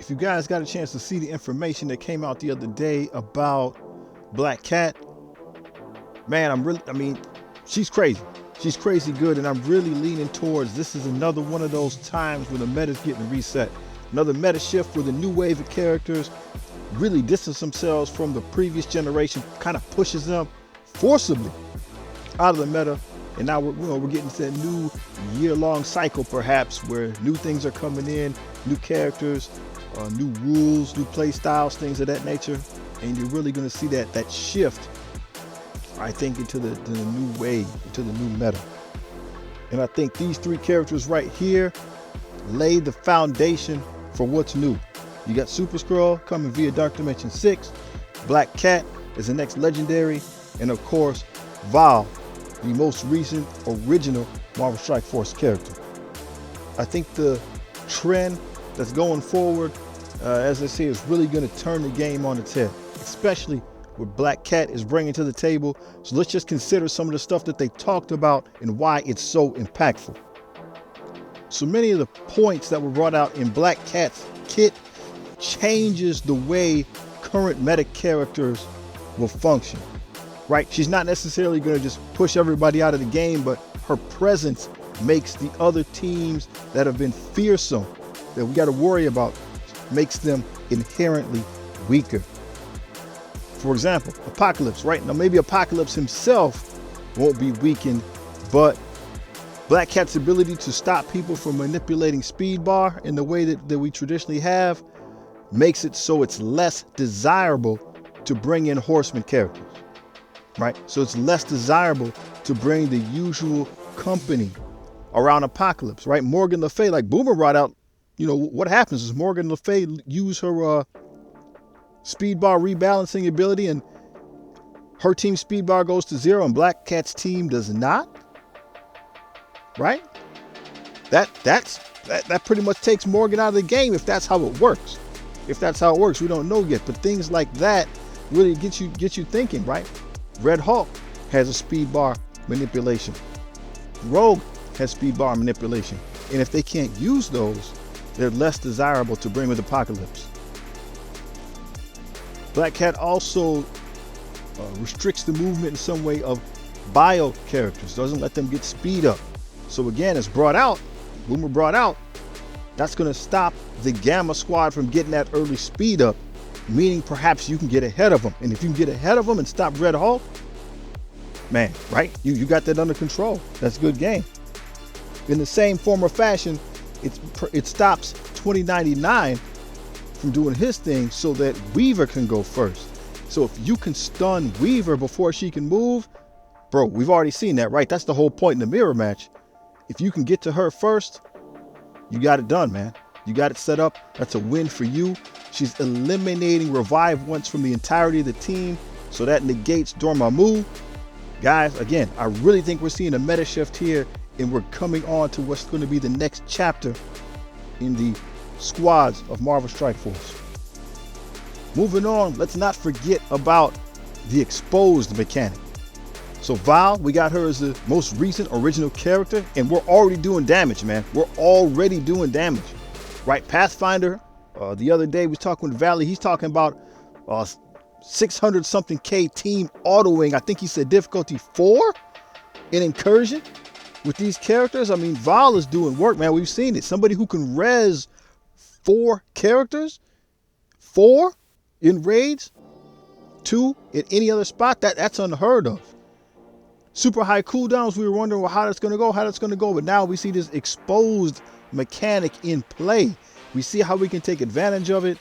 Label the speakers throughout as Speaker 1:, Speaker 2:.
Speaker 1: if you guys got a chance to see the information that came out the other day about Black Cat, man, I mean, she's crazy. She's crazy good, and I'm really leaning towards this is another one of those times where the meta's getting reset. Another meta shift where the new wave of characters really distance themselves from the previous generation, kind of pushes them forcibly out of the meta. And now we're getting to that new year-long cycle, perhaps, where new things are coming in, new characters, new rules, new play styles, things of that nature. And you're really going to see that shift, I think, into the new wave, into the new meta. And I think these three characters right here lay the foundation for what's new. You got Super Skrull coming via Dark Dimension 6, Black Cat is the next legendary, and of course, Val, the most recent original Marvel Strike Force character. I think the trend that's going forward, as I say, is really going to turn the game on its head, especially what Black Cat is bringing to the table. So let's just consider some of the stuff that they talked about and why it's so impactful. So many of the points that were brought out in Black Cat's kit changes the way current meta characters will function, right? She's not necessarily going to just push everybody out of the game, but her presence makes the other teams that have been fearsome, that we got to worry about, makes them inherently weaker. For example, Apocalypse, right? Now maybe Apocalypse himself won't be weakened, but Black Cat's ability to stop people from manipulating Speed Bar in the way that we traditionally have makes it so it's less desirable to bring in Horseman characters, right? So it's less desirable to bring the usual company around Apocalypse, right? Morgan Le Fay, like Boomer brought out, you know, what happens is Morgan Le Fay use her Speed Bar rebalancing ability and her team Speed Bar goes to 0 and Black Cat's team does not, right? That pretty much takes Morgan out of the game if that's how it works. If that's how it works, we don't know yet. But things like that really get you thinking, right? Red Hulk has a Speed Bar manipulation. Rogue has Speed Bar manipulation. And if they can't use those, they're less desirable to bring with Apocalypse. Black Cat also restricts the movement in some way of bio characters, doesn't let them get speed up. So again, it's brought out, Boomer brought out, that's going to stop the Gamma Squad from getting that early speed up, meaning perhaps you can get ahead of them. And if you can get ahead of them and stop Red Hulk, man, right? You got that under control. That's a good game. In the same form or fashion, it stops 2099 from doing his thing so that Weaver can go first. So if you can stun Weaver before she can move, bro, we've already seen that, right? That's the whole point in the mirror match. If you can get to her first, you got it done, man. You got it set up. That's a win for you. She's eliminating Revive once from the entirety of the team, so that negates Dormammu. Guys, again, I really think we're seeing a meta shift here, and we're coming on to what's going to be the next chapter in the squads of Marvel Strike Force. Moving on, let's not forget about the exposed mechanic. So Val, we got her as the most recent original character, and we're already doing damage, man. We're already doing damage, right? Pathfinder, the other day we was talking with Valley. He's talking about 600 something K team autoing. I think he said difficulty 4 in Incursion with these characters. I mean, Val is doing work, man. We've seen it. Somebody who can res 4 characters, 4 in raids, 2 in any other spot, that's unheard of. Super high cooldowns, we were wondering, well, how that's going to go. But now we see this exposed mechanic in play. We see how we can take advantage of it.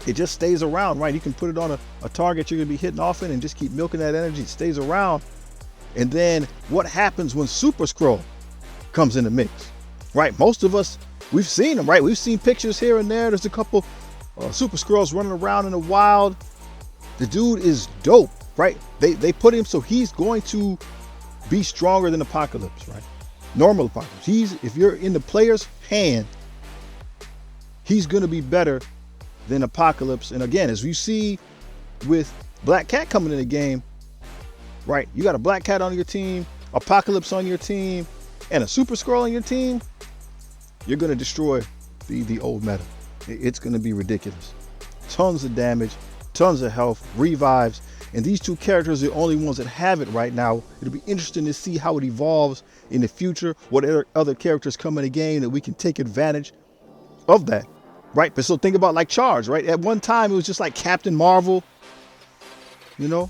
Speaker 1: It just stays around, right? You can put it on a target you're going to be hitting often and just keep milking that energy. It stays around. And then what happens when Super Skrull comes in the mix, right? Most of us, we've seen them, right? We've seen pictures here and there. There's a couple Super Skrulls running around in the wild. The dude is dope, right? They put him so he's going to be stronger than Apocalypse, right? Normal Apocalypse. If you're in the player's hand, he's going to be better than Apocalypse. And again, as we see with Black Cat coming in the game, right? You got a Black Cat on your team, Apocalypse on your team, and a Super Skrull on your team. You're going to destroy the old meta. It's going to be ridiculous. Tons of damage, tons of health, revives. And these two characters are the only ones that have it right now. It'll be interesting to see how it evolves in the future, what other characters come in the game that we can take advantage of that, right? But so think about like Charge, right? At one time, it was just like Captain Marvel, you know,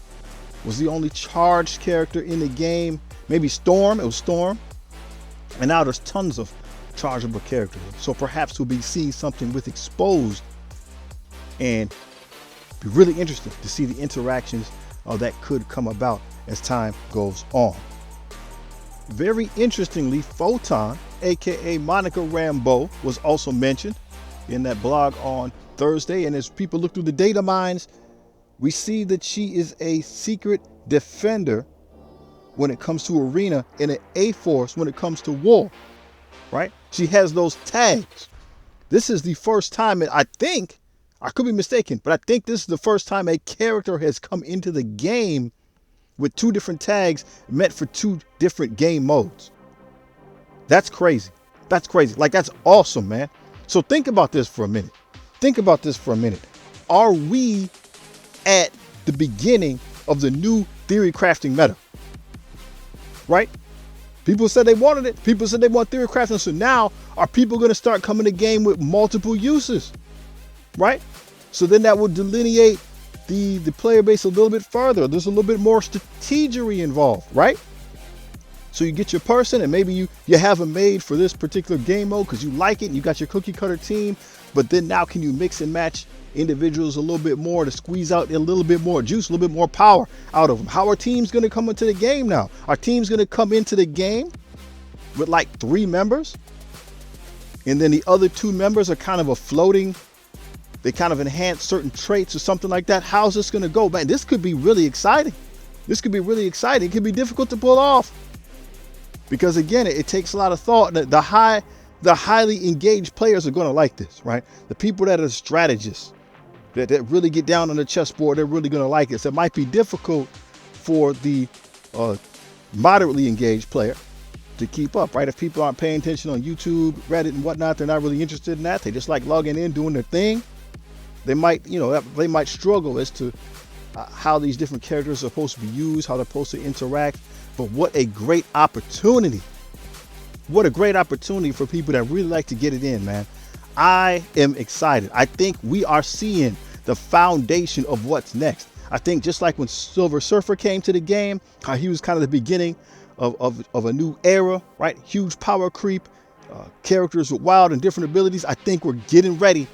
Speaker 1: was the only charged character in the game. Maybe Storm, it was Storm. And now there's tons of chargeable characters. So perhaps we'll be seeing something with Exposed, and be really interesting to see the interactions that could come about as time goes on. Very interestingly, Photon, aka Monica Rambeau, was also mentioned in that blog on Thursday. And as people look through the data mines, we see that she is a secret defender when it comes to arena and an A-Force when it comes to war, right? She has those tags. This is the first time, I think, I could be mistaken, but I think this is the first time a character has come into the game with two different tags meant for two different game modes. That's crazy. That's crazy. Like, that's awesome, man. So think about this for a minute. Think about this for a minute. Are we at the beginning of the new theory crafting meta? Right? People said they wanted it. People said they want theory crafting. So now are people going to start coming to game with multiple uses? Right? So then that would delineate the player base a little bit further. There's a little bit more strategery involved, right? So you get your person and maybe you have them made for this particular game mode because you like it and you got your cookie cutter team. But then now can you mix and match individuals a little bit more to squeeze out a little bit more juice, a little bit more power out of them? How are teams going to come into the game now? Are teams going to come into the game with like 3 members? And then the other 2 members are kind of a floating, they kind of enhance certain traits or something like that. How's this going to go, man? This could be really exciting. This could be really exciting. It could be difficult to pull off because again, it takes a lot of thought. The highly engaged players are going to like this, right? The people that are strategists, that really get down on the chessboard, they're really going to like it. So it might be difficult for the moderately engaged player to keep up, right? If people aren't paying attention on YouTube, Reddit and whatnot, they're not really interested in that. They just like logging in, doing their thing. They might struggle as to how these different characters are supposed to be used, how they're supposed to interact. But what a great opportunity. What a great opportunity for people that really like to get it in, man. I am excited. I think we are seeing the foundation of what's next. I think just like when Silver Surfer came to the game, how he was kind of the beginning of a new era, right? Huge power creep, characters with wild and different abilities. I think we're getting ready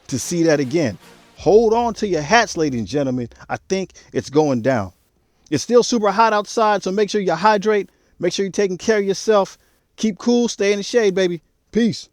Speaker 1: to see that again. Hold on to your hats, ladies and gentlemen. I think it's going down. It's still super hot outside, so make sure you hydrate. Make sure you're taking care of yourself. Keep cool, stay in the shade, baby. Peace.